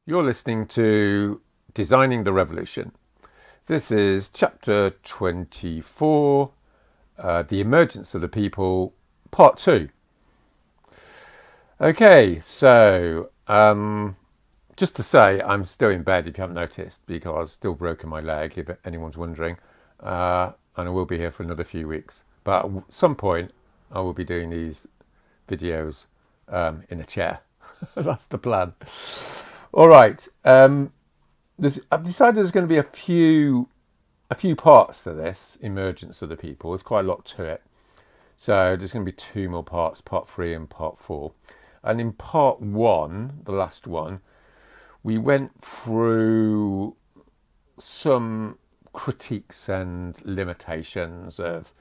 You're listening to Designing the Revolution. This is chapter 24, The Emergence of the People, part 2. Okay, so just to say, I'm still in bed if you haven't noticed, because I've still broken my leg, if anyone's wondering, and I will be here for another few weeks. But at some point, I will be doing these videos in a chair. That's the plan. All right. I've decided there's going to be a few parts to this emergence of the people. There's quite a lot to it. So there's going to be two more parts, part 3 and part 4. And in part 1, the last one, we went through some critiques and limitations of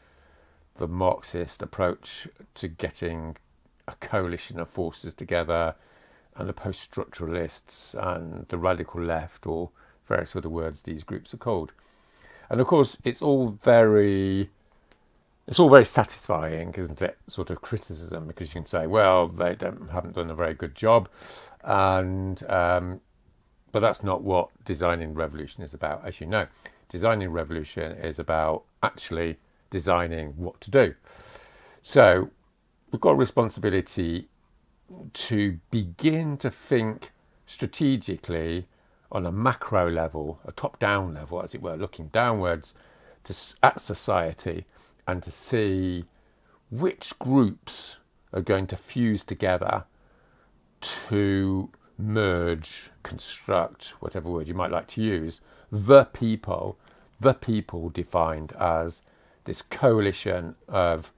the Marxist approach to getting a coalition of forces together, and the post-structuralists and the radical left, or various other words these groups are called. And of course, it's all very satisfying, isn't it? Sort of criticism, because you can say, well, they haven't done a very good job, and but that's not what designing revolution is about, as you know. Designing revolution is about actually designing what to do. So we've got a responsibility to begin to think strategically on a macro level, a top-down level, as it were, looking downwards at society, and to see which groups are going to fuse together to merge, construct, whatever word you might like to use, the people defined as this coalition of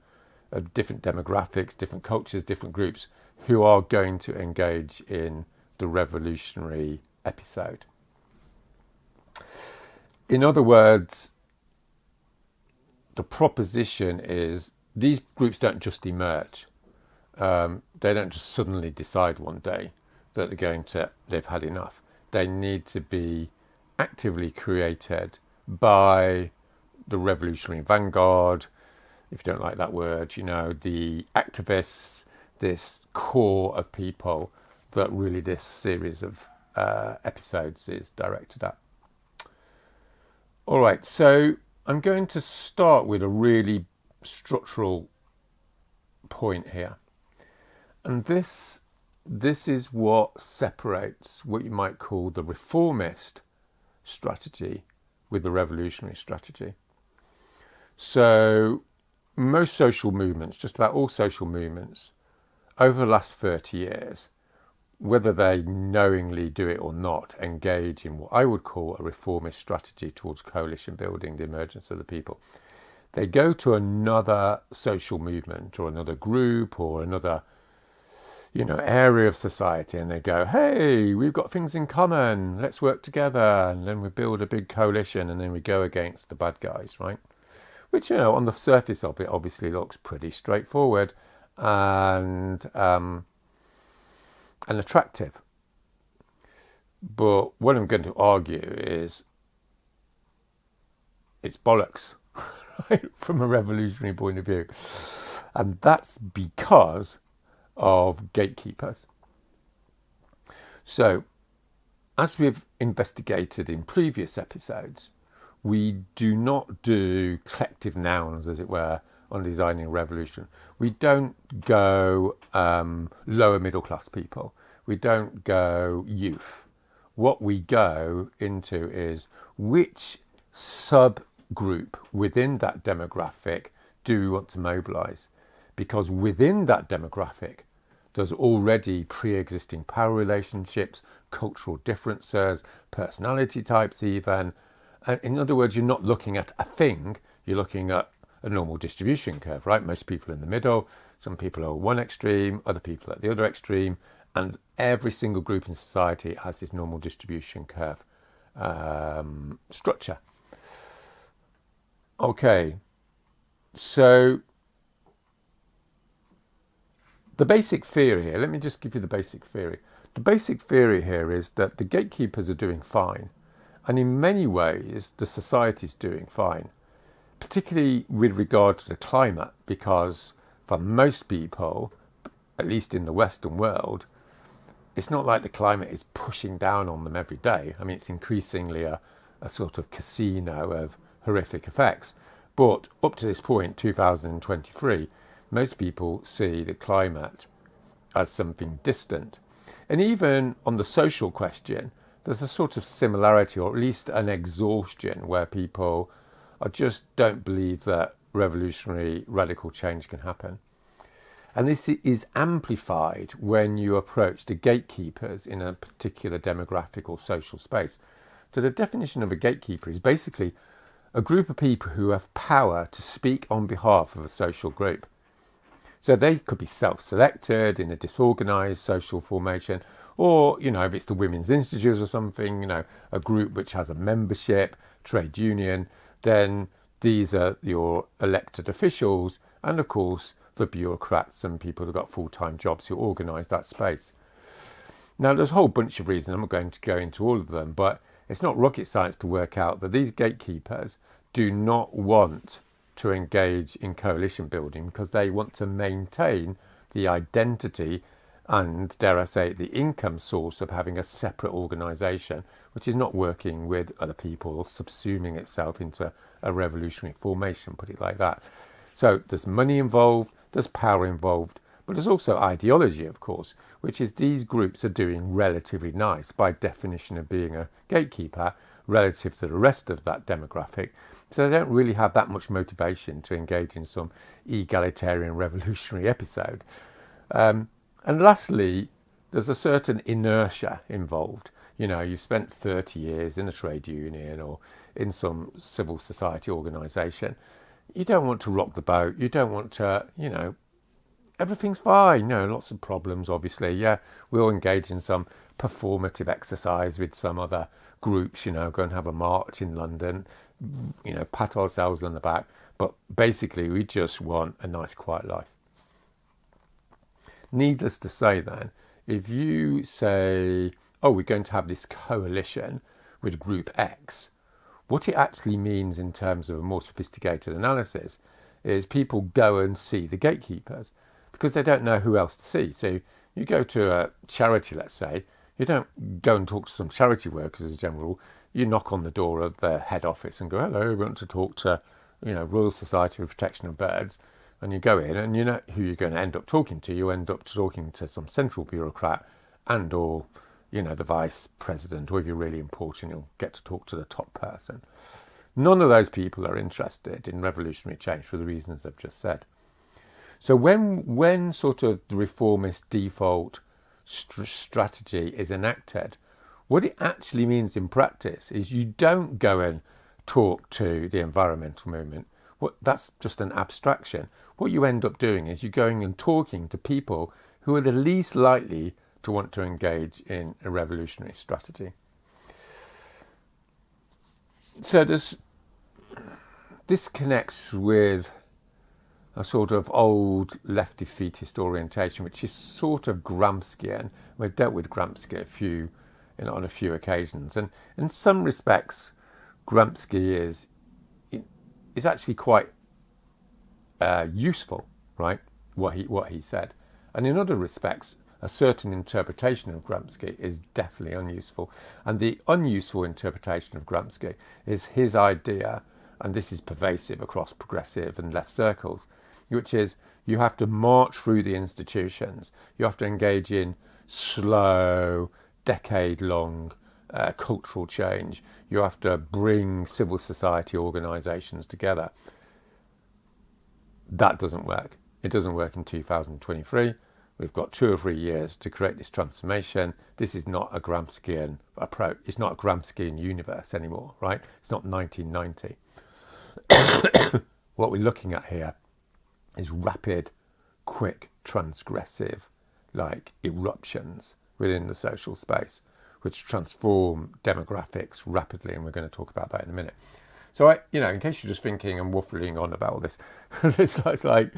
different demographics, different cultures, different groups who are going to engage in the revolutionary episode. In other words, the proposition is these groups don't just emerge. They don't just suddenly decide one day that they've had enough. They need to be actively created by the revolutionary vanguard, if you don't like that word, the activists, this core of people that really this series of episodes is directed at. All right, so I'm going to start with a really structural point here. And this is what separates what you might call the reformist strategy with the revolutionary strategy. So most social movements, just about all social movements, over the last 30 years, whether they knowingly do it or not, engage in what I would call a reformist strategy towards coalition building, the emergence of the people. They go to another social movement or another group or another, area of society, and they go, hey, we've got things in common, let's work together, and then we build a big coalition, and then we go against the bad guys, right? Which, on the surface of it, obviously looks pretty straightforward and attractive. But what I'm going to argue is it's bollocks, right, from a revolutionary point of view. And that's because of gatekeepers. So, as we've investigated in previous episodes, we do not do collective nouns, as it were, on designing a revolution. We don't go lower middle class people. We don't go youth. What we go into is which subgroup within that demographic do we want to mobilise? Because within that demographic, there's already pre-existing power relationships, cultural differences, personality types even. In other words, you're not looking at a thing, you're looking at a normal distribution curve, right? Most people in the middle, some people are at one extreme, other people at the other extreme, and every single group in society has this normal distribution curve structure. Okay, so the basic theory here, let me just give you the basic theory. The basic theory here is that the gatekeepers are doing fine, and in many ways the society's doing fine, particularly with regard to the climate, because for most people, at least in the Western world, it's not like the climate is pushing down on them every day. I mean, it's increasingly a sort of casino of horrific effects. But up to this point, 2023, most people see the climate as something distant. And even on the social question, there's a sort of similarity, or at least an exhaustion, where people just don't believe that revolutionary radical change can happen. And this is amplified when you approach the gatekeepers in a particular demographic or social space. So the definition of a gatekeeper is basically a group of people who have power to speak on behalf of a social group. So they could be self-selected in a disorganized social formation, or, if it's the Women's Institute or something, a group which has a membership, trade union, then these are your elected officials, and of course the bureaucrats and people who've got full-time jobs who organise that space. Now, there's a whole bunch of reasons. I'm not going to go into all of them, but it's not rocket science to work out that these gatekeepers do not want to engage in coalition building because they want to maintain the identity and, dare I say, the income source of having a separate organisation, which is not working with other people or subsuming itself into a revolutionary formation, put it like that. So there's money involved, there's power involved, but there's also ideology, of course, which is these groups are doing relatively nice by definition of being a gatekeeper relative to the rest of that demographic. So they don't really have that much motivation to engage in some egalitarian revolutionary episode. And lastly, there's a certain inertia involved. You've spent 30 years in a trade union or in some civil society organisation. You don't want to rock the boat. You don't want to, everything's fine. Lots of problems, obviously. Yeah, we'll engage in some performative exercise with some other groups, go and have a march in London, pat ourselves on the back. But basically, we just want a nice, quiet life. Needless to say, then, if you say, we're going to have this coalition with Group X, what it actually means in terms of a more sophisticated analysis is people go and see the gatekeepers because they don't know who else to see. So you go to a charity, let's say, you don't go and talk to some charity workers as a general rule. You knock on the door of the head office and go, hello, we want to talk to, Royal Society for Protection of Birds. And you go in and you know who you're going to end up talking to. You end up talking to some central bureaucrat and or, the vice president, or if you're really important, you'll get to talk to the top person. None of those people are interested in revolutionary change for the reasons I've just said. So when sort of the reformist default strategy is enacted, what it actually means in practice is you don't go and talk to the environmental movement. That's just an abstraction. What you end up doing is you're going and talking to people who are the least likely to want to engage in a revolutionary strategy. So this connects with a sort of old left defeatist orientation, which is sort of Gramscian. We've dealt with Gramsci on a few occasions, and in some respects, Gramsci is actually quite useful, right? What he said, and in other respects, a certain interpretation of Gramsci is definitely unuseful. And the unuseful interpretation of Gramsci is his idea, and this is pervasive across progressive and left circles, which is you have to march through the institutions. You have to engage in slow, decade-long cultural change. You have to bring civil society organisations together. That doesn't work. It doesn't work in 2023. We've got 2 or 3 years to create this transformation. This is not a Gramscian approach. It's not a Gramscian universe anymore, right? It's not 1990. What we're looking at here is rapid, quick, transgressive, eruptions within the social space, which transform demographics rapidly, and we're going to talk about that in a minute. So, in case you're just thinking and waffling on about all this, it's like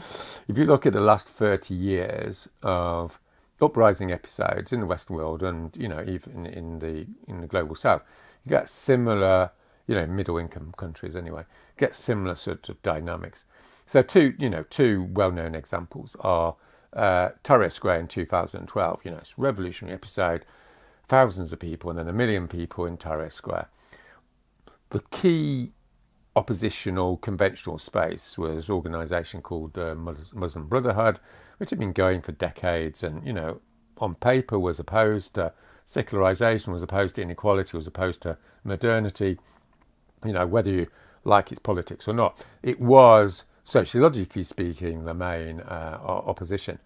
if you look at the last 30 years of uprising episodes in the Western world and, even in the global South, you get similar, middle-income countries anyway, get similar sort of dynamics. So two well-known examples are Tahrir Square in 2012. It's a revolutionary episode, thousands of people, and then 1 million people in Tahrir Square. The key oppositional conventional space was an organisation called the Muslim Brotherhood, which had been going for decades, and on paper was opposed to secularization, was opposed to inequality, was opposed to modernity. Whether you like its politics or not, it was, sociologically speaking, the main opposition.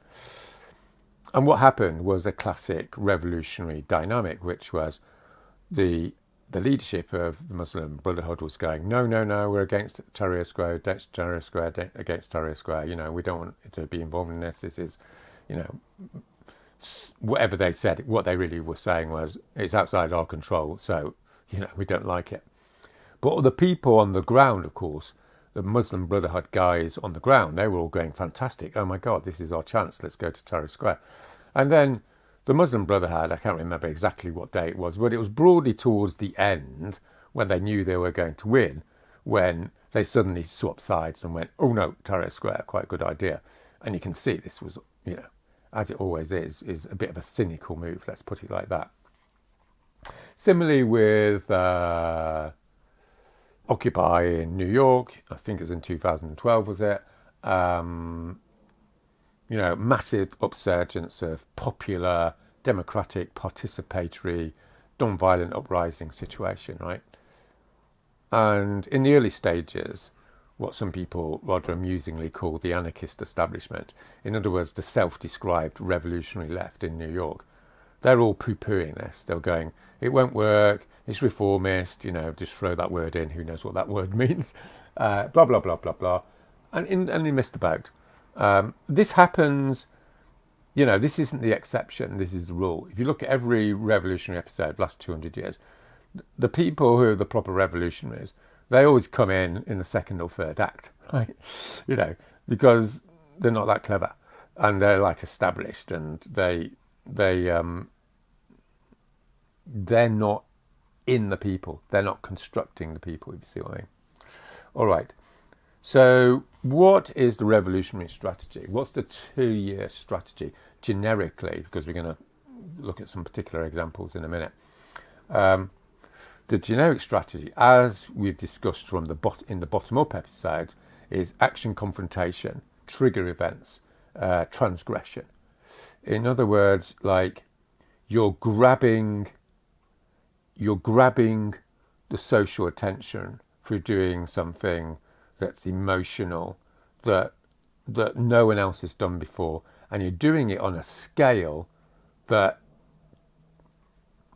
And what happened was a classic revolutionary dynamic, which was the leadership of the Muslim Brotherhood was going, no, we're against Tahrir Square, against Tahrir Square, against Tahrir Square. We don't want to be involved in this. This is, whatever they said. What they really were saying was, it's outside our control, so, we don't like it. But the people on the ground, of course, the Muslim Brotherhood guys on the ground, they were all going, fantastic, oh my God, this is our chance, let's go to Tahrir Square. And then the Muslim Brotherhood, I can't remember exactly what day it was, but it was broadly towards the end, when they knew they were going to win, when they suddenly swapped sides and went, oh no, Tahrir Square, quite a good idea. And you can see this was, as it always is a bit of a cynical move, let's put it like that. Similarly with Occupy in New York, I think it was in 2012, was it? Massive upsurgence of popular, democratic, participatory, non-violent uprising situation, right? And in the early stages, what some people rather amusingly call the anarchist establishment, in other words, the self-described revolutionary left in New York, they're all poo-pooing this. They're going, it won't work, it's reformist, just throw that word in, who knows what that word means, blah, blah, blah, blah, blah. And they missed the boat. This happens, this isn't the exception, this is the rule. If you look at every revolutionary episode, last 200 years, the people who are the proper revolutionaries, they always come in the second or third act, right? Because they're not that clever, and they're like established, and they're not in the people. They're not constructing the people, if you see what I mean. All right. So what is the revolutionary strategy? What's the 2-year strategy generically? Because we're going to look at some particular examples in a minute. The generic strategy, as we've discussed from in the bottom-up episode, is action, confrontation, trigger events, transgression. In other words, like you're grabbing the social attention through doing something that's emotional, that no one else has done before, and you're doing it on a scale that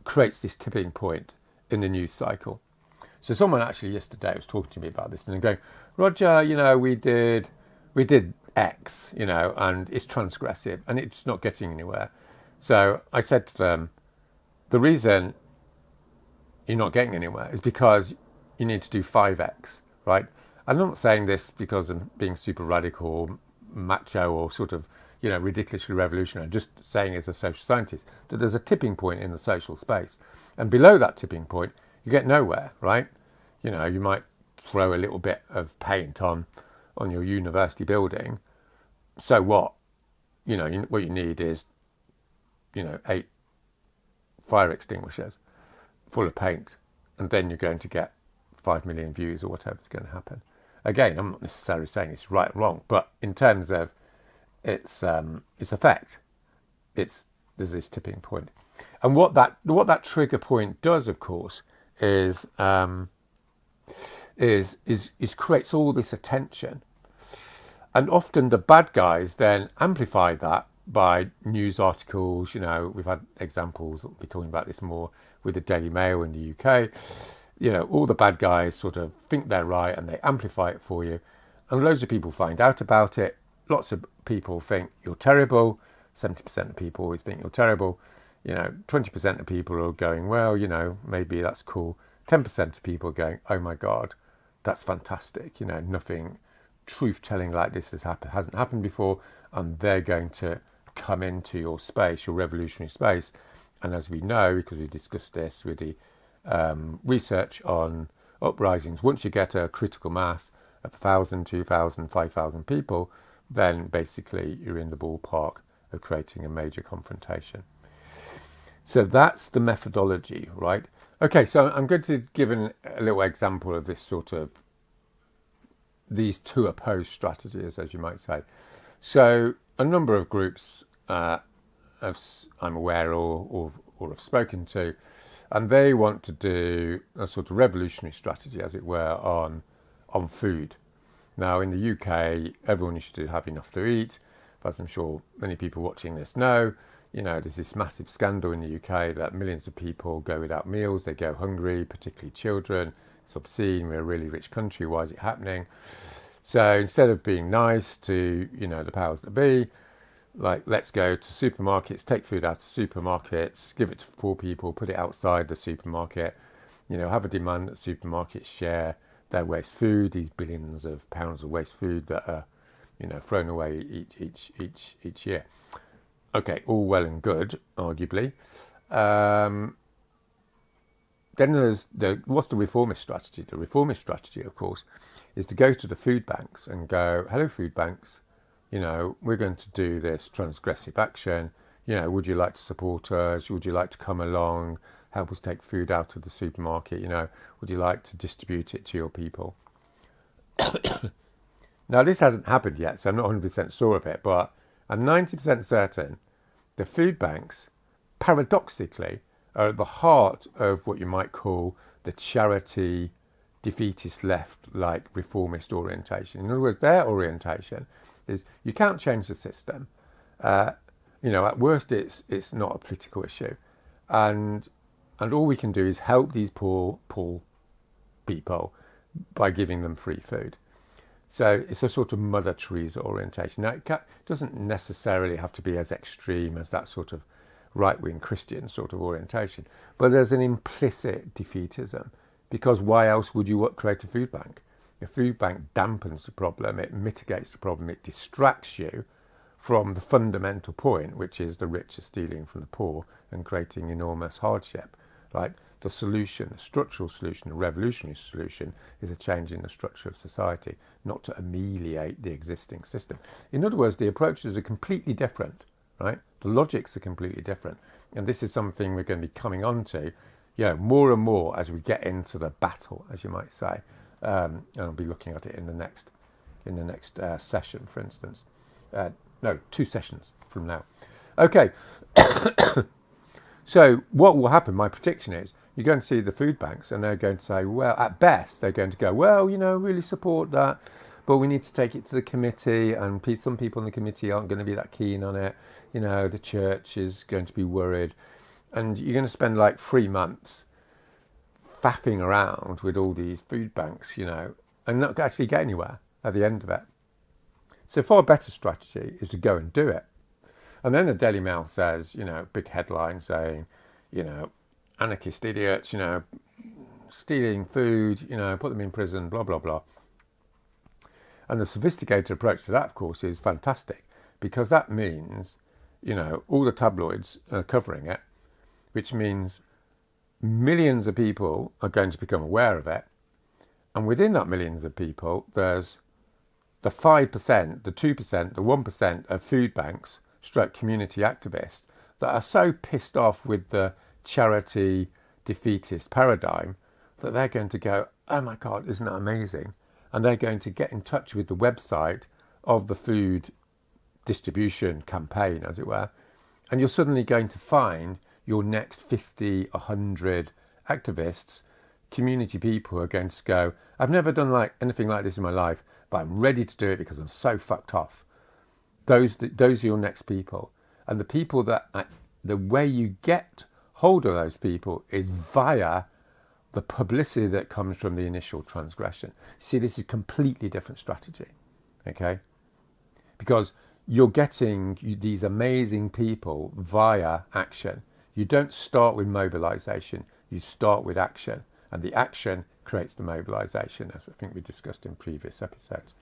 creates this tipping point in the news cycle. So someone actually yesterday was talking to me about this, and they're going, Roger, we did X, and it's transgressive, and it's not getting anywhere. So I said to them, the reason you're not getting anywhere is because you need to do 5X, right? I'm not saying this because I'm being super radical or macho or sort of, ridiculously revolutionary. I'm just saying as a social scientist that there's a tipping point in the social space. And below that tipping point, you get nowhere, right? You might throw a little bit of paint on your university building. So what? What you need is, 8 fire extinguishers full of paint, and then you're going to get 5 million views or whatever's going to happen. Again, I'm not necessarily saying it's right or wrong, but in terms of its effect, there's this tipping point. And what that trigger point does, of course, is creates all this attention, and often the bad guys then amplify that by news articles. We've had examples. We'll be talking about this more with the Daily Mail in the UK. All the bad guys sort of think they're right and they amplify it for you, and loads of people find out about it. Lots of people think you're terrible. 70% of people always think you're terrible. 20% of people are going, well, maybe that's cool. 10% of people are going, oh my God, that's fantastic. Nothing truth-telling like this hasn't happened before, and they're going to come into your space, your revolutionary space. And as we know, because we discussed this with the research on uprisings, once you get a critical mass of 1,000, 2,000, 5,000 people, then basically you're in the ballpark of creating a major confrontation. So that's the methodology, right? Okay, so I'm going to give a little example of this sort of, these two opposed strategies, as you might say. So a number of groups I'm aware or have spoken to, and they want to do a sort of revolutionary strategy, as it were, on food. Now, in the UK, everyone used to have enough to eat, but as I'm sure many people watching this know, there's this massive scandal in the UK that millions of people go without meals, they go hungry, particularly children. It's obscene, we're a really rich country, why is it happening? So instead of being nice to, the powers that be, like, let's go to supermarkets, take food out of supermarkets, give it to poor people, put it outside the supermarket, have a demand that supermarkets share their waste food, these billions of pounds of waste food that are, thrown away each year. Okay, all well and good, arguably. Then there's what's the reformist strategy? The reformist strategy, of course, is to go to the food banks and go, hello, food banks, we're going to do this transgressive action. Would you like to support us? Would you like to come along, help us take food out of the supermarket? Would you like to distribute it to your people? Now, this hasn't happened yet, so I'm not 100% sure of it, but I'm 90% certain the food banks, paradoxically, are at the heart of what you might call the charity defeatist left, like reformist orientation. In other words, their orientation is you can't change the system. At worst, it's not a political issue, and all we can do is help these poor people by giving them free food. So it's a sort of Mother Teresa orientation. Now, it doesn't necessarily have to be as extreme as that sort of right-wing Christian sort of orientation, but there's an implicit defeatism, because why else would you create a food bank? A food bank dampens the problem, it mitigates the problem, it distracts you from the fundamental point, which is the rich are stealing from the poor and creating enormous hardship. Right? The solution, the structural solution, the revolutionary solution, is a change in the structure of society, not to ameliorate the existing system. In other words, the approaches are completely different, right? The logics are completely different. And this is something we're going to be coming on to, more and more as we get into the battle, as you might say. And I'll be looking at it in the next session, for instance. No, 2 sessions from now. Okay. So what will happen, my prediction is, you're going to see the food banks and they're going to say, well, at best, they're going to go, well, really support that, but we need to take it to the committee, and some people in the committee aren't going to be that keen on it. The church is going to be worried. And you're going to spend like 3 months faffing around with all these food banks, and not actually get anywhere at the end of it. So far better strategy is to go and do it. And then the Daily Mail says, big headline saying, anarchist idiots, stealing food, put them in prison, blah, blah, blah. And the sophisticated approach to that, of course, is fantastic, because that means, all the tabloids are covering it, which means millions of people are going to become aware of it. And within that millions of people, there's the 5%, the 2%, the 1% of food banks, stroke community activists, that are so pissed off with the charity defeatist paradigm that they're going to go, oh my God, isn't that amazing? And they're going to get in touch with the website of the food distribution campaign, as it were, and you're suddenly going to find your next 50, 100 activists, community people, who are going to go, I've never done anything like this in my life, but I'm ready to do it because I'm so fucked off. Those are your next people. And the people the way you get hold of those people is via the publicity that comes from the initial transgression. See, this is a completely different strategy, okay? Because you're getting these amazing people via action. You don't start with mobilization, you start with action. And the action creates the mobilization, as I think we discussed in previous episodes.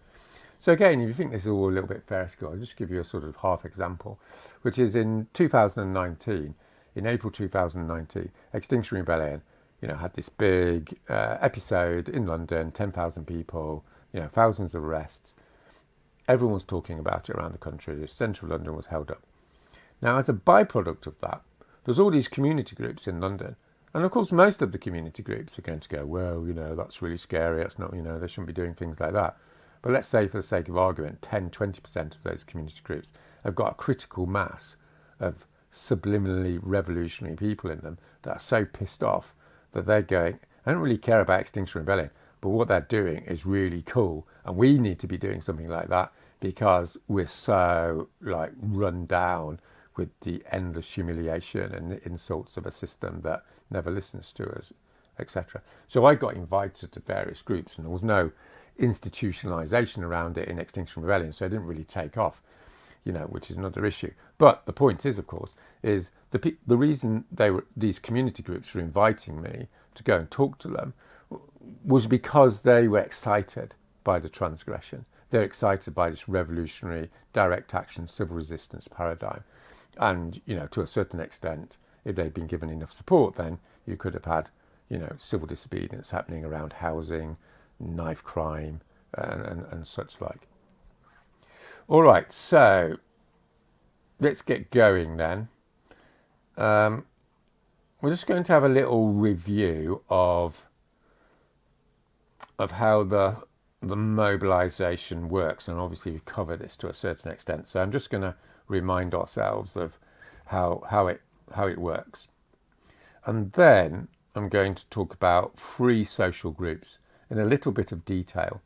So again, if you think this is all a little bit theoretical, I'll just give you a sort of half example, which is in 2019, in April 2019, Extinction Rebellion, had this big episode in London, 10,000 people, thousands of arrests. Everyone was talking about it around the country. The centre of London was held up. Now, as a byproduct of that, there's all these community groups in London. And of course, most of the community groups are going to go, well, that's really scary. That's not, they shouldn't be doing things like that. But let's say, for the sake of argument, 10, 20% of those community groups have got a critical mass of subliminally revolutionary people in them that are so pissed off that they're going, I don't really care about Extinction Rebellion, but what they're doing is really cool. And we need to be doing something like that because we're so run down with the endless humiliation and insults of a system that never listens to us, etc. So I got invited to various groups, and there was no institutionalization around it in Extinction Rebellion, so it didn't really take off, which is another issue. But the point is, of course, is the reason these community groups were inviting me to go and talk to them was because they were excited by the transgression. They're excited by this revolutionary direct action civil resistance paradigm. And, to a certain extent, if they'd been given enough support, then you could have had, civil disobedience happening around housing, knife crime, and such like. All right, so let's get going then. We're just going to have a little review of how the mobilization works, and obviously we've covered this to a certain extent. So I'm just going to remind ourselves of how it works, and then I'm going to talk about free social groups in a little bit of detail,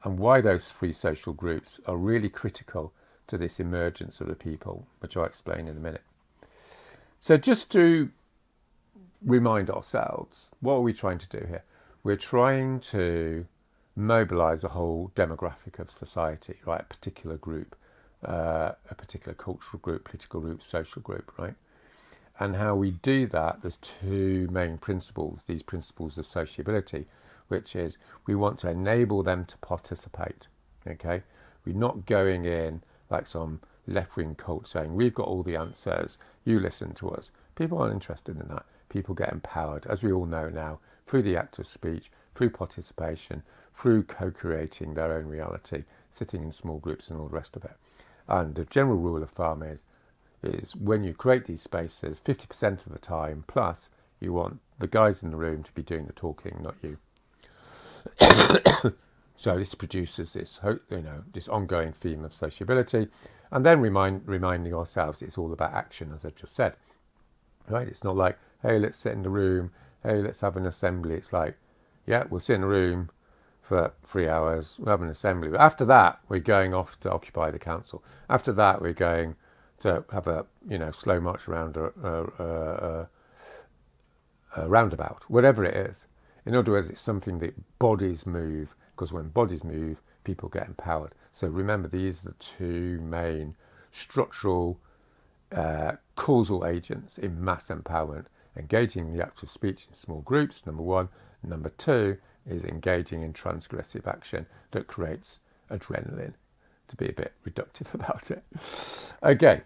and why those free social groups are really critical to this emergence of the people, which I'll explain in a minute. So just to remind ourselves, what are we trying to do here? We're trying to mobilize a whole demographic of society, right? A particular group, a particular cultural group, political group, social group, right? And how we do that, there's two main principles, these principles of sociability, which is we want to enable them to participate, okay? We're not going in like some left-wing cult saying, we've got all the answers, you listen to us. People aren't interested in that. People get empowered, as we all know now, through the act of speech, through participation, through co-creating their own reality, sitting in small groups and all the rest of it. And the general rule of thumb is when you create these spaces, 50% of the time plus, you want the guys in the room to be doing the talking, not you. So this produces this, this ongoing theme of sociability, and then reminding ourselves it's all about action, as I've just said. Right? It's not like, hey, let's sit in the room, hey, let's have an assembly. It's like, yeah, we'll sit in the room for 3 hours, we'll have an assembly. But after that, we're going off to occupy the council. After that, we're going to have a slow march around a roundabout, whatever it is. In other words, it's something that bodies move, because when bodies move, people get empowered. So remember, these are the two main structural causal agents in mass empowerment: engaging in the act of speech in small groups, number one. Number two is engaging in transgressive action that creates adrenaline, to be a bit reductive about it. Okay,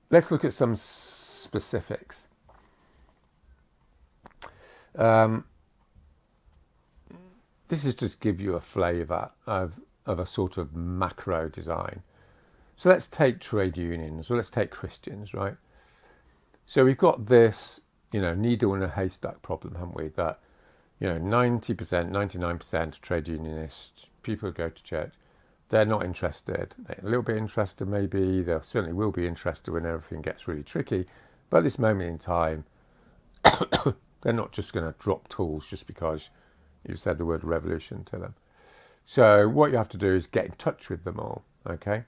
let's look at some specifics. This is just to give you a flavour of a sort of macro design. So let's take trade unions, or let's take Christians, right? So we've got this, needle in a haystack problem, haven't we? That, 90%, 99% of trade unionists, people who go to church, they're not interested. They're a little bit interested, maybe. They certainly will be interested when everything gets really tricky. But at this moment in time, they're not just going to drop tools just because you've said the word revolution to them. So what you have to do is get in touch with them all, okay?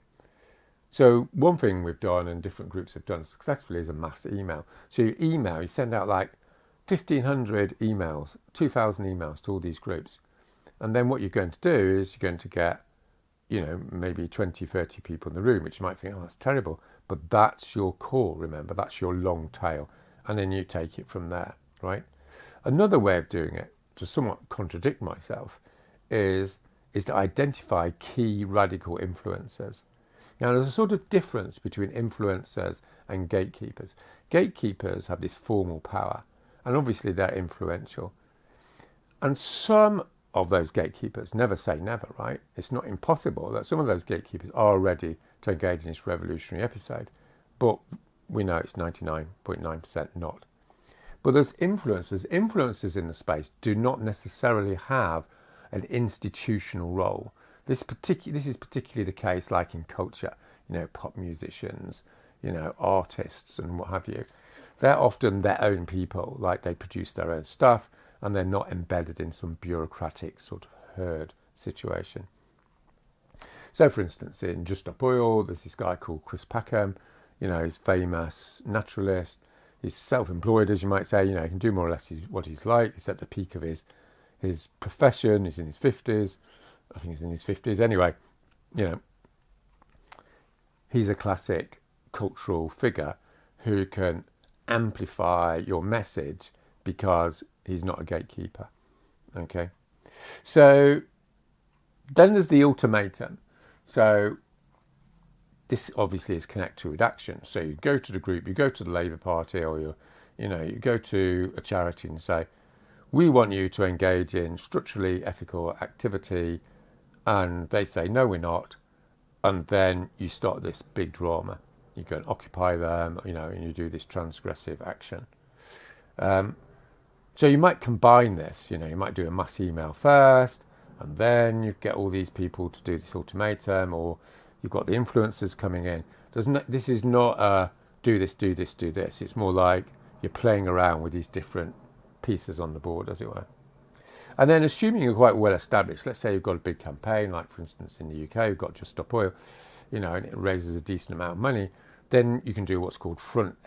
So one thing we've done, and different groups have done successfully, is a mass email. So you send out like 1,500 emails, 2,000 emails to all these groups. And then what you're going to do is you're going to get, maybe 20, 30 people in the room, which you might think, oh, that's terrible. But that's your core, remember, that's your long tail. And then you take it from there, right? Another way of doing it, to somewhat contradict myself, is to identify key radical influencers. Now, there's a sort of difference between influencers and gatekeepers. Gatekeepers have this formal power, and obviously they're influential. And some of those gatekeepers. Never say never, right? It's not impossible that some of those gatekeepers are ready to engage in this revolutionary episode, but we know it's 99.9% not. But there's influencers. Influencers in the space do not necessarily have an institutional role. This is particularly the case like in culture, pop musicians, artists and what have you. They're often their own people, like they produce their own stuff and they're not embedded in some bureaucratic sort of herd situation. So, for instance, in Just Stop Oil, there's this guy called Chris Packham, he's famous naturalist. He's self-employed, as you might say, he can do more or less what he's like. He's at the peak of his profession. He's in his 50s. I think he's in his 50s. Anyway, he's a classic cultural figure who can amplify your message because he's not a gatekeeper. Okay? So then there's the ultimatum. So this obviously is connected with action. So you go to the group, you go to the Labour Party, or you go to a charity and say, we want you to engage in structurally ethical activity, and they say, no, we're not. And then you start this big drama. You go and occupy them, and you do this transgressive action. So you might combine this, you might do a mass email first, and then you get all these people to do this ultimatum, or you've got the influencers coming in. This is not do this, do this, do this. It's more like you're playing around with these different pieces on the board, as it were. And then assuming you're quite well established, let's say you've got a big campaign, like for instance in the UK, you've got Just Stop Oil, and it raises a decent amount of money, then you can do what's called front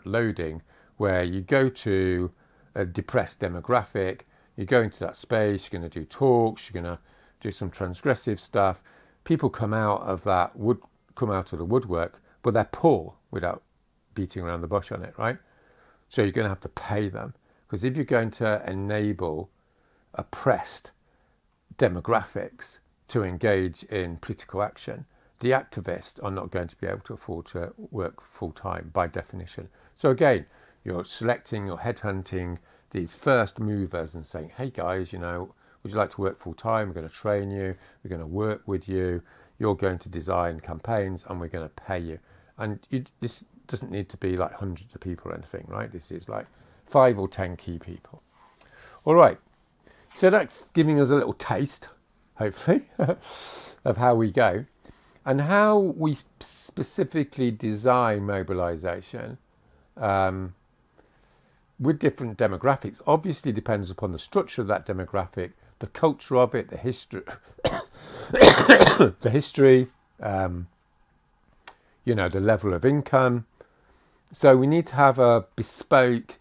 loading, where you go to a depressed demographic, you go into that space, you're going to do talks, you're going to do some transgressive stuff. People come out of the woodwork, but they're poor, without beating around the bush on it, right? So you're going to have to pay them. Because if you're going to enable oppressed demographics to engage in political action, the activists are not going to be able to afford to work full-time by definition. So again, you're headhunting these first movers and saying, hey guys, would you like to work full-time? We're going to train you, we're going to work with you, you're going to design campaigns, and we're going to pay you. And this doesn't need to be like hundreds of people or anything, right? This is like 5 or 10 key people. All right, so that's giving us a little taste, hopefully, of how we go and how we specifically design mobilization with different demographics. Obviously depends upon the structure of that demographic, the culture of it, the history, the level of income. So we need to have a bespoke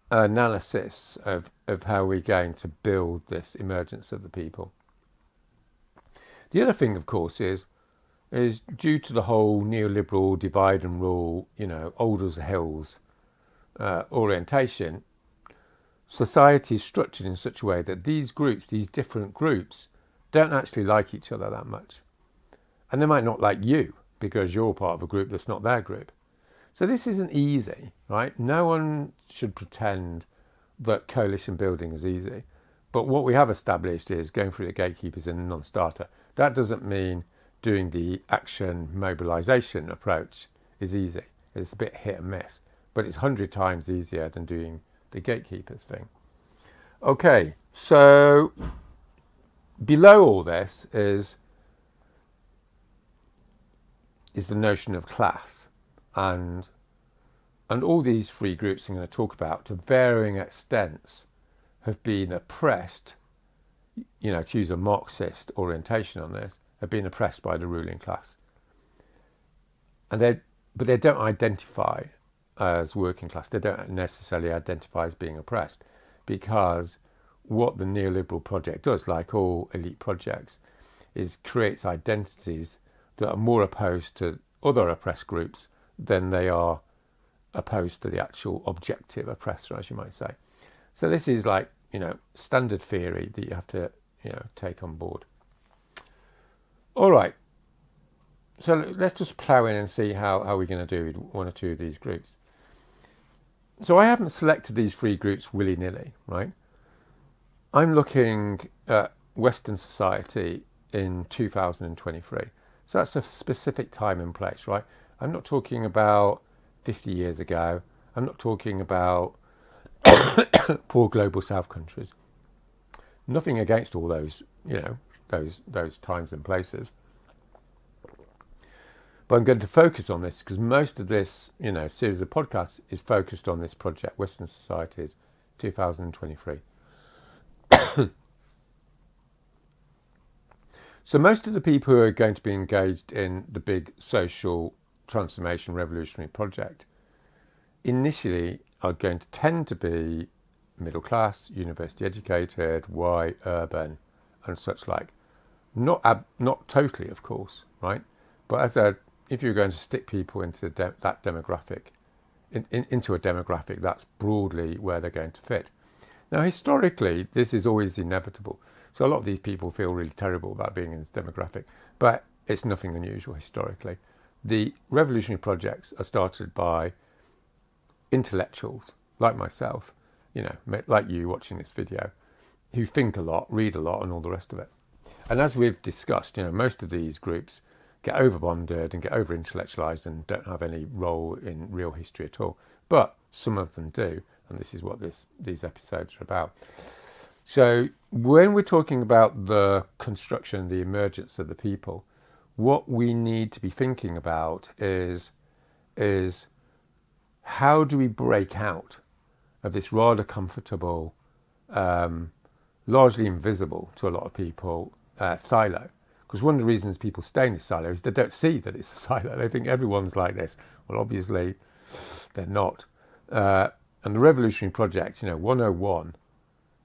analysis of how we're going to build this emergence of the people. The other thing, of course, is due to the whole neoliberal divide and rule, old as the hills orientation, society is structured in such a way that these different groups, don't actually like each other that much. And they might not like you because you're part of a group that's not their group. So this isn't easy, right? No one should pretend that coalition building is easy. But what we have established is going through the gatekeepers in a non-starter. That doesn't mean doing the action mobilization approach is easy. It's a bit hit and miss. But it's 100 times easier than doing the gatekeepers thing. Okay, so below all this is the notion of class. And all these three groups I'm going to talk about, to varying extents, have been oppressed, to use a Marxist orientation on this, have been oppressed by the ruling class. But they don't identify as working class. They don't necessarily identify as being oppressed, because what the neoliberal project does, like all elite projects, is creates identities that are more opposed to other oppressed groups than they are opposed to the actual objective oppressor, as you might say. So this is like, standard theory that you have to, take on board. All right. So let's just plough in and see how we're going to do with one or two of these groups. So I haven't selected these three groups willy-nilly, right? I'm looking at Western society in 2023. So that's a specific time and place, right? I'm not talking about 50 years ago. I'm not talking about poor global south countries. Nothing against all those, those times and places. But I'm going to focus on this because most of this, series of podcasts is focused on this project, Western Societies 2023. So most of the people who are going to be engaged in the big social transformation revolutionary project initially are going to tend to be middle class, university educated, white, urban, and such like. Not totally, of course, right? But if you're going to stick people into that demographic, into a demographic, that's broadly where they're going to fit. Now, historically, this is always inevitable. So a lot of these people feel really terrible about being in this demographic, but it's nothing unusual historically. The revolutionary projects are started by intellectuals like myself, like you watching this video, who think a lot, read a lot, and all the rest of it. And as we've discussed, most of these groups get over-bonded and get over-intellectualized and don't have any role in real history at all. But some of them do, and this is what these episodes are about. So when we're talking about the construction, the emergence of the people, what we need to be thinking about is how do we break out of this rather comfortable, largely invisible to a lot of people, silo? Because one of the reasons people stay in this silo is they don't see that it's a silo. They think everyone's like this. Well, obviously, they're not. And the Revolutionary Project, 101,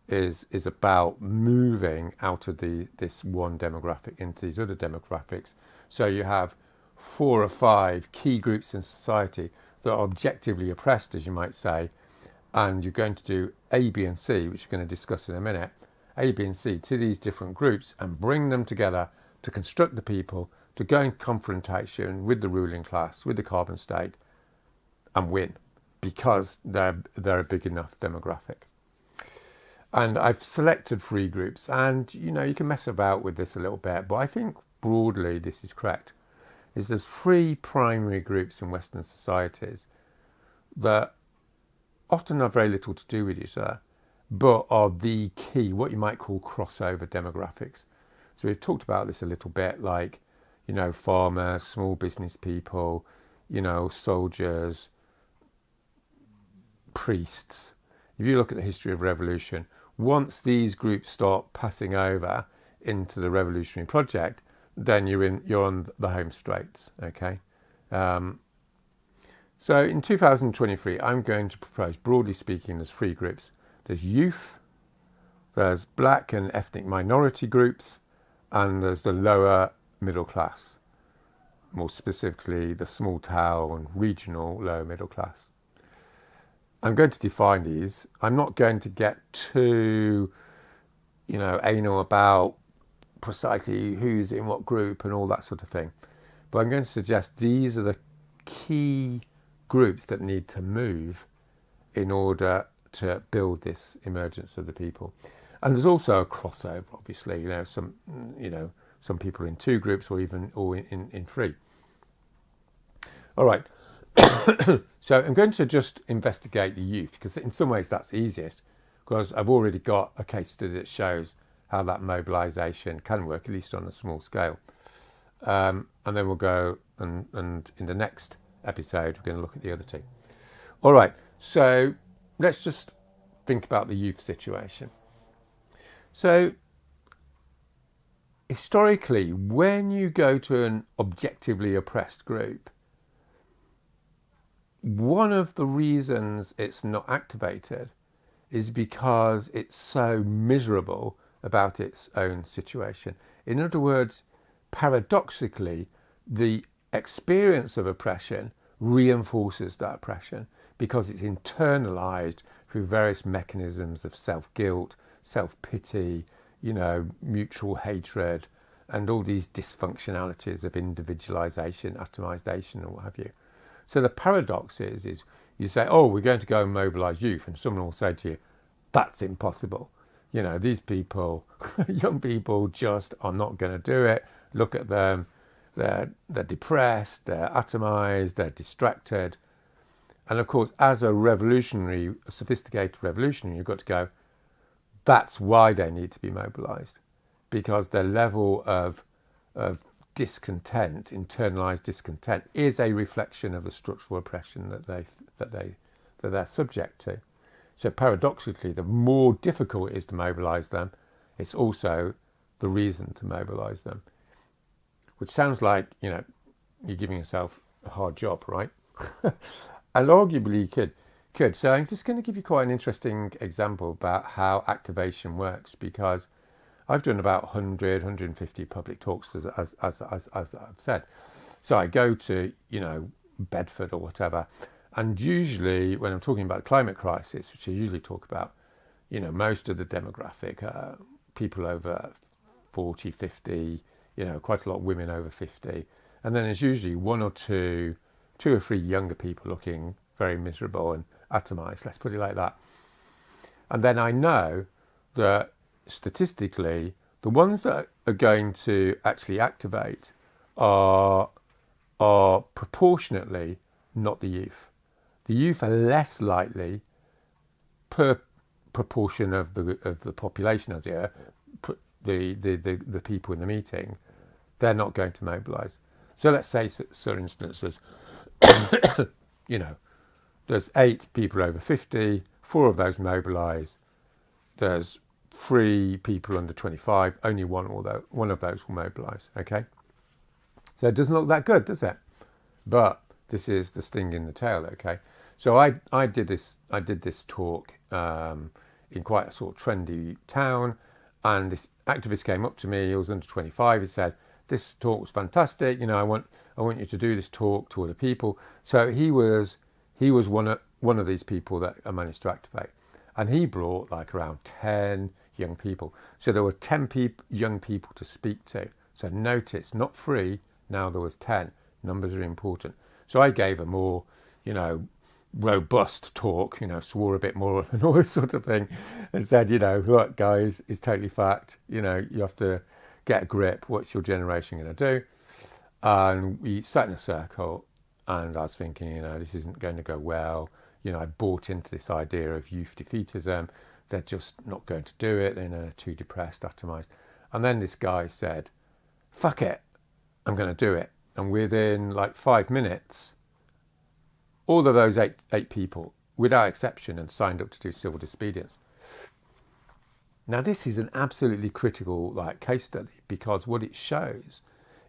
is about moving out of this one demographic into these other demographics. So you have 4 or 5 key groups in society that are objectively oppressed, as you might say, and you're going to do A, B, and C, which we're going to discuss in a minute, A, B, and C to these different groups and bring them together to construct the people, to go in confrontation with the ruling class, with the carbon state, and win, because they're a big enough demographic. And I've selected 3 groups, and you can mess about with this a little bit, but I think broadly this is correct. There's 3 primary groups in Western societies that often have very little to do with each other, but are the key, what you might call crossover demographics. So we've talked about this a little bit, like, farmers, small business people, soldiers, priests. If you look at the history of revolution, once these groups start passing over into the revolutionary project, then you're on the home straits, okay? So in 2023, I'm going to propose, broadly speaking, there's 3 groups. There's youth, there's black and ethnic minority groups, and there's the lower middle class, more specifically the small town, regional lower middle class. I'm going to define these. I'm not going to get too, anal about precisely who's in what group and all that sort of thing. But I'm going to suggest these are the key groups that need to move in order to build this emergence of the people. And there's also a crossover, obviously. Some people are in 2 groups or in 3. All right. So I'm going to just investigate the youth, because in some ways that's easiest, because I've already got a case study that shows how that mobilization can work, at least on a small scale. And then we'll go and in the next episode, we're going to look at the other 2. All right, so let's just think about the youth situation. So historically, when you go to an objectively oppressed group, one of the reasons it's not activated is because it's so miserable about its own situation. In other words, paradoxically, the experience of oppression reinforces that oppression because it's internalized through various mechanisms of self-guilt, self-pity, mutual hatred, and all these dysfunctionalities of individualization, atomization, and what have you. So the paradox is you say, oh, we're going to go and mobilize youth, and someone will say to you, that's impossible, these people, young people, just are not going to do it. Look at them. They're depressed, they're atomized, they're distracted. And of course, as a sophisticated revolutionary, you've got to go, that's why they need to be mobilized. Because their level of discontent, internalized discontent, is a reflection of the structural oppression that they're subject to. So paradoxically, the more difficult it is to mobilize them, it's also the reason to mobilize them. Which sounds like, you're giving yourself a hard job, right? And arguably you could. So I'm just going to give you quite an interesting example about how activation works, because I've done about 100, 150 public talks, as I've said. So I go to, Bedford or whatever, and usually when I'm talking about the climate crisis, which I usually talk about, most of the demographic, people over 40, 50, quite a lot of women over 50. And then there's usually two or three younger people looking very miserable and atomized, let's put it like that. And then I know that statistically, the ones that are going to actually activate are proportionately not the youth. The youth are less likely per proportion of the population, as it were, the people in the meeting. They're not going to mobilise. So let's say, for instance, there's 8 people over 50, 4 of those mobilise. There's 3 people under 25, only one of those will mobilise. Okay, so it doesn't look that good, does it? But this is the sting in the tail. Okay, so I did this talk in quite a sort of trendy town, and this activist came up to me. He was under 25. He said, "This talk was fantastic. I want you to do this talk to other people." So he was one of these people that I managed to activate, and he brought like around 10 young people. So there were 10 young people to speak to. So notice, not 3. Now there was 10. Numbers are important. So I gave a more, robust talk. Swore a bit more than all this sort of thing, and said, look, guys, it's totally fact. You have to get a grip. What's your generation going to do? And we sat in a circle, and I was thinking, this isn't going to go well. I bought into this idea of youth defeatism. They're just not going to do it. They're too depressed, atomized. And then this guy said, fuck it, I'm going to do it. And within like 5 minutes, all of those eight people, without exception, had signed up to do civil disobedience. Now, this is an absolutely critical case study, because what it shows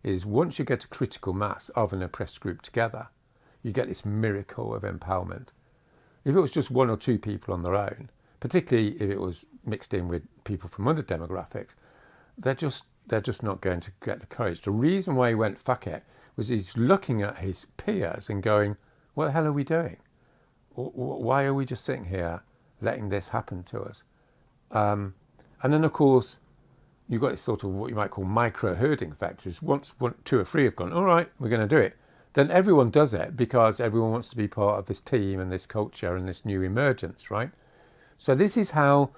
is once you get a critical mass of an oppressed group together, you get this miracle of empowerment. If it was just 1 or 2 people on their own, particularly if it was mixed in with people from other demographics, they're just not going to get the courage. The reason why he went fuck it was he's looking at his peers and going, what the hell are we doing? Why are we just sitting here letting this happen to us? And then, of course, you've got this sort of what you might call micro-herding factors. Once 2 or 3 have gone, all right, we're going to do it, then everyone does it because everyone wants to be part of this team and this culture and this new emergence, right? So this is how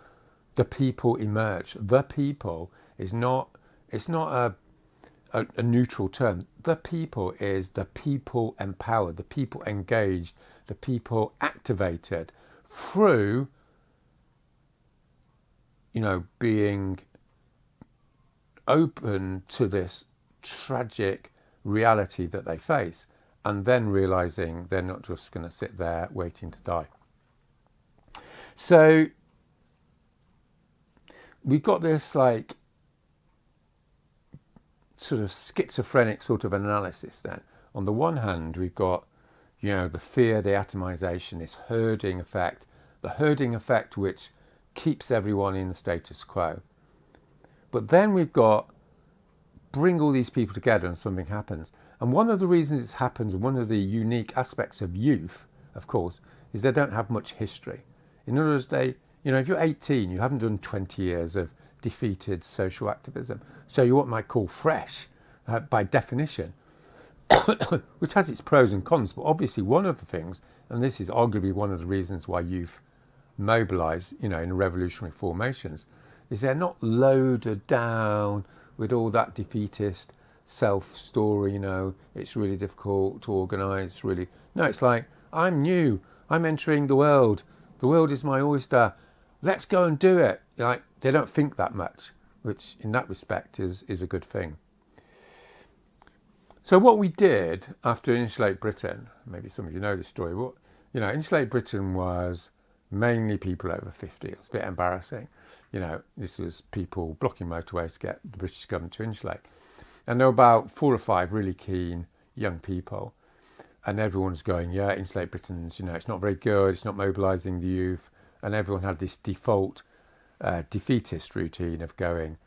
the people emerge. The people is not, it's not a neutral term. The people is the people empowered, the people engaged, the people activated through, being open to this tragic reality that they face, and then realizing they're not just going to sit there waiting to die. So we've got this sort of schizophrenic sort of analysis then. On the one hand, we've got, the fear, the atomization, this herding effect, the herding effect which keeps everyone in the status quo. But then we've got bring all these people together and something happens. And one of the reasons it happens, one of the unique aspects of youth, of course, is they don't have much history. In other words, if you're 18, you haven't done 20 years of defeated social activism. So you're what I might call fresh, by definition, which has its pros and cons. But obviously one of the things, and this is arguably one of the reasons why youth mobilise, in revolutionary formations, is they're not loaded down with all that defeatist self-story, it's really difficult to organise, really. No, it's like, I'm new, I'm entering the world is my oyster, let's go and do it. Like, they don't think that much, which in that respect is a good thing. So what we did after Insulate Britain, maybe some of you know this story, Insulate Britain was mainly people over 50. It was a bit embarrassing. This was people blocking motorways to get the British government to insulate. And there were about 4 or 5 really keen young people. And everyone's going, yeah, Insulate Britain's, it's not very good, it's not mobilising the youth. And everyone had this default defeatist routine of going,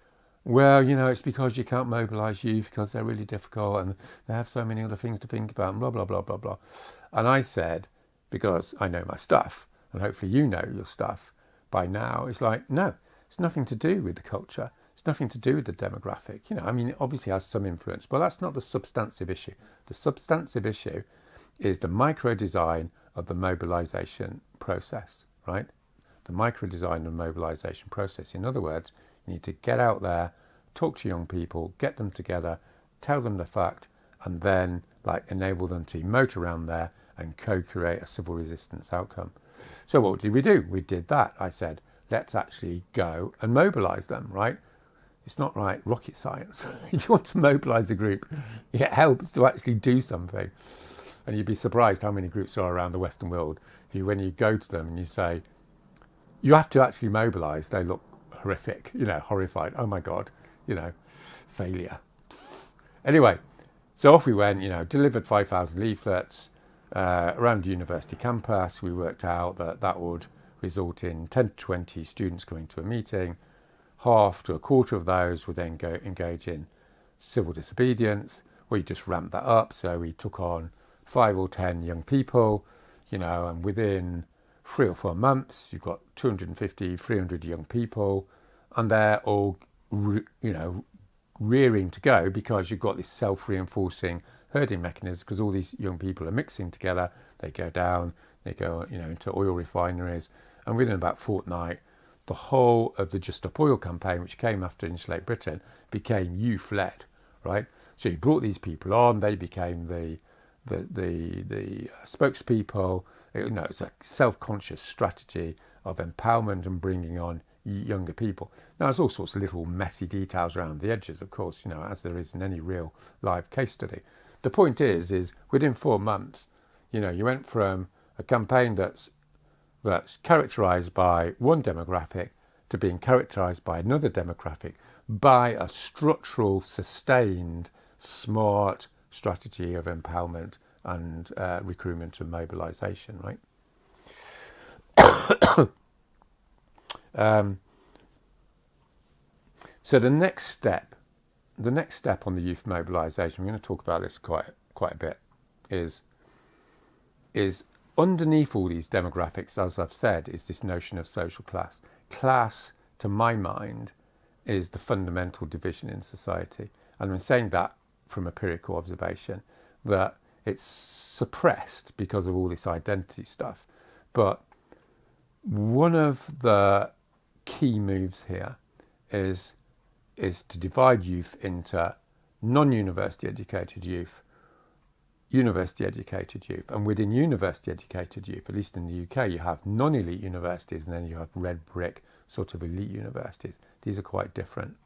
well, it's because you can't mobilise youth because they're really difficult and they have so many other things to think about and blah, blah, blah, blah, blah. And I said, because I know my stuff, and hopefully you know your stuff by now, it's like, no, it's nothing to do with the culture. It's nothing to do with the demographic. Obviously has some influence, but that's not the substantive issue. The substantive issue is the micro-design of the mobilisation process, right? The micro-design of the mobilisation process. In other words, you need to get out there, talk to young people, get them together, tell them the fact, and then enable them to emote around there and co-create a civil resistance outcome. So what did we do? We did that. I said, let's actually go and mobilise them, right? It's not rocket science. If you want to mobilise a group, it helps to actually do something. And you'd be surprised how many groups are around the Western world who, when you go to them and you say, you have to actually mobilise, they look horrific, horrified. Oh my God, failure. Anyway, so off we went, delivered 5,000 leaflets around the university campus. We worked out that would result in 10 to 20 students coming to a meeting. Half to a quarter of those would then go engage in civil disobedience. We just ramped that up. So we took on 5 or 10 young people, and within 3 or 4 months, you've got 250, 300 young people, and they're all, rearing to go because you've got this self-reinforcing herding mechanism because all these young people are mixing together. They go down, they go, into oil refineries, and within about a fortnight, the whole of the Just Stop Oil campaign, which came after Insulate Britain, became youth-led, right? So you brought these people on, they became the spokespeople. It's a self-conscious strategy of empowerment and bringing on younger people. Now, there's all sorts of little messy details around the edges, of course, as there is in any real live case study. The point is within 4 months, you went from a campaign that's characterised by one demographic to being characterised by another demographic by a structural, sustained, smart strategy of empowerment and recruitment and mobilisation, right? So the next step on the youth mobilisation, we're going to talk about this quite a bit, is underneath all these demographics, as I've said, is this notion of social class. Class, to my mind, is the fundamental division in society. And I'm saying that from empirical observation, that it's suppressed because of all this identity stuff. But one of the key moves here is to divide youth into non-university educated youth, university educated youth, and within university educated youth, at least in the UK, you have non-elite universities and then you have red brick sort of elite universities. These are quite different.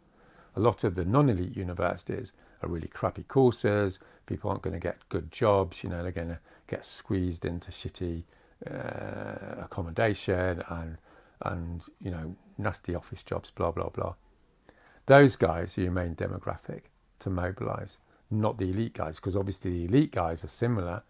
A lot of the non-elite universities are really crappy courses. People aren't going to get good jobs. They're going to get squeezed into shitty accommodation and nasty office jobs, blah, blah, blah. Those guys are your main demographic to mobilise, not the elite guys, because obviously the elite guys are similar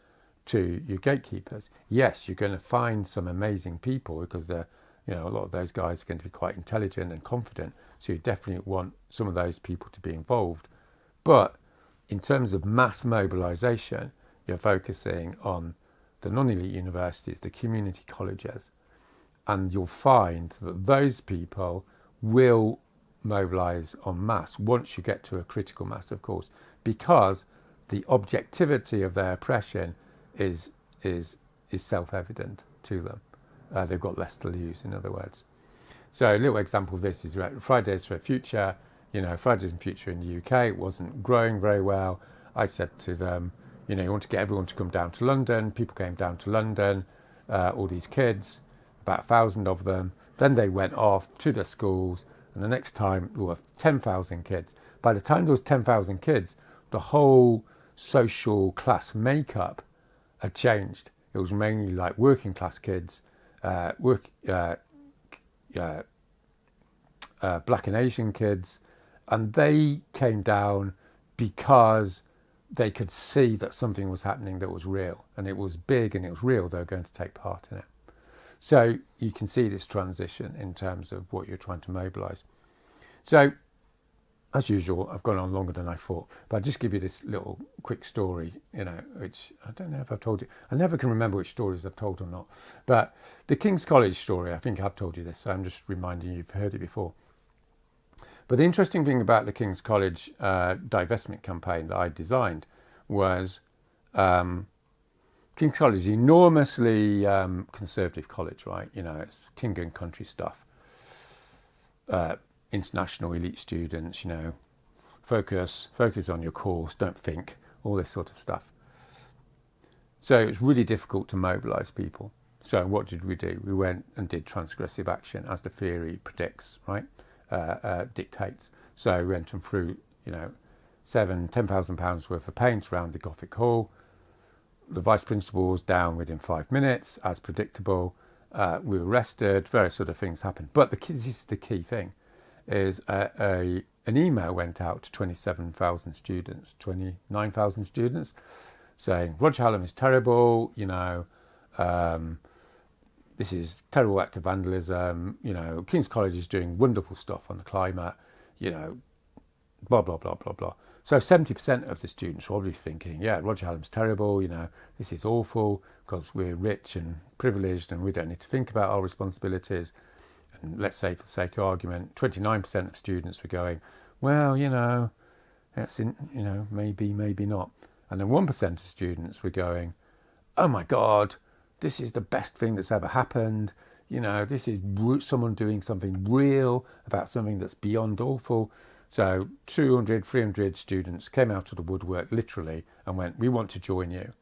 to your gatekeepers. Yes, you're going to find some amazing people because a lot of those guys are going to be quite intelligent and confident. So you definitely want some of those people to be involved. But in terms of mass mobilisation, you're focusing on the non-elite universities, the community colleges, and you'll find that those people will mobilise en masse once you get to a critical mass, of course, because the objectivity of their oppression is self-evident to them. They've got less to lose, in other words. So a little example of this is Fridays for Future. Fridays for Future in the UK, it wasn't growing very well. I said to them, you want to get everyone to come down to London. People came down to London, all these kids, about 1,000 of them. Then they went off to their schools, and the next time there were 10,000 kids. By the time there was 10,000 kids, the whole social class makeup had changed. It was mainly like working class kids, black and Asian kids, and they came down because they could see that something was happening that was real, and it was big and it was real. They were going to take part in it. So you can see this transition in terms of what you're trying to mobilise. So, as usual, I've gone on longer than I thought, but I'll just give you this little quick story, which I don't know if I've told you. I never can remember which stories I've told or not. But the King's College story, I think I've told you this, so I'm just reminding you, you've heard it before. But the interesting thing about the King's College divestment campaign that I designed was King's College is enormously conservative college, right? It's king and country stuff. International elite students, focus on your course, don't think, all this sort of stuff. So it's really difficult to mobilise people. So what did we do? We went and did transgressive action, as the theory predicts, right? Dictates. So we went and threw, £10,000 worth of paint around the Gothic Hall. The vice principal was down within 5 minutes, as predictable. We were arrested. Various sort of things happened. But this is the key thing: is an email went out to 27,000 students, 29,000 students, saying Roger Hallam is terrible. This is terrible act of vandalism. King's College is doing wonderful stuff on the climate. Blah blah blah blah blah. So 70% of the students were probably thinking, yeah, Roger Hallam's terrible. This is awful because we're rich and privileged and we don't need to think about our responsibilities. And let's say, for the sake of argument, 29% of students were going, well, that's maybe not. And then 1% of students were going, oh my God, this is the best thing that's ever happened. This is someone doing something real about something that's beyond awful. So 200, 300 students came out of the woodwork, literally, and went, we want to join you.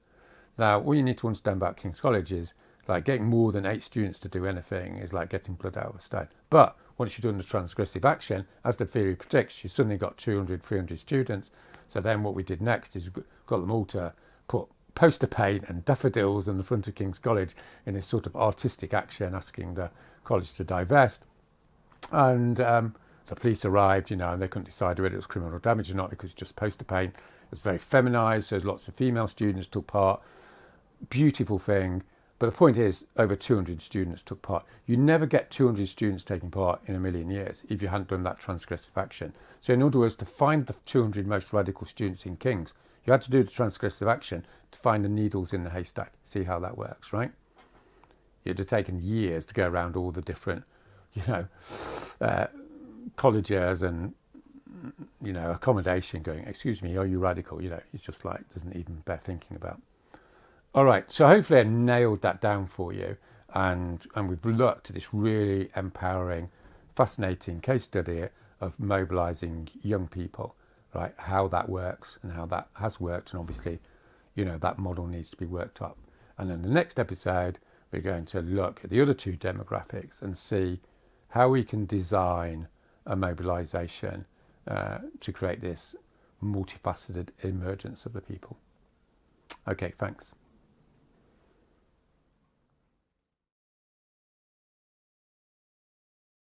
Now, all you need to understand about King's College is, like, getting more than 8 students to do anything is like getting blood out of a stone. But once you've done the transgressive action, as the theory predicts, you suddenly got 200, 300 students. So then what we did next is we got them all to put poster paint and daffodils on the front of King's College in this sort of artistic action, asking the college to divest. And the police arrived, and they couldn't decide whether it was criminal damage or not because it's just poster paint. It was very feminised, so lots of female students took part. Beautiful thing. But the point is, over 200 students took part. You never get 200 students taking part in a million years if you hadn't done that transgressive action. So in other words, to find the 200 most radical students in King's, you had to do the transgressive action to find the needles in the haystack. See how that works, right? It would have taken years to go around all the different, colleges and, accommodation going, excuse me, are you radical? It's just like, doesn't even bear thinking about. All right, so hopefully I nailed that down for you. And we've looked at this really empowering, fascinating case study of mobilising young people, right? How that works and how that has worked. And obviously, that model needs to be worked up. And in the next episode, we're going to look at the other 2 demographics and see how we can design a mobilisation to create this multifaceted emergence of the people. Okay, thanks.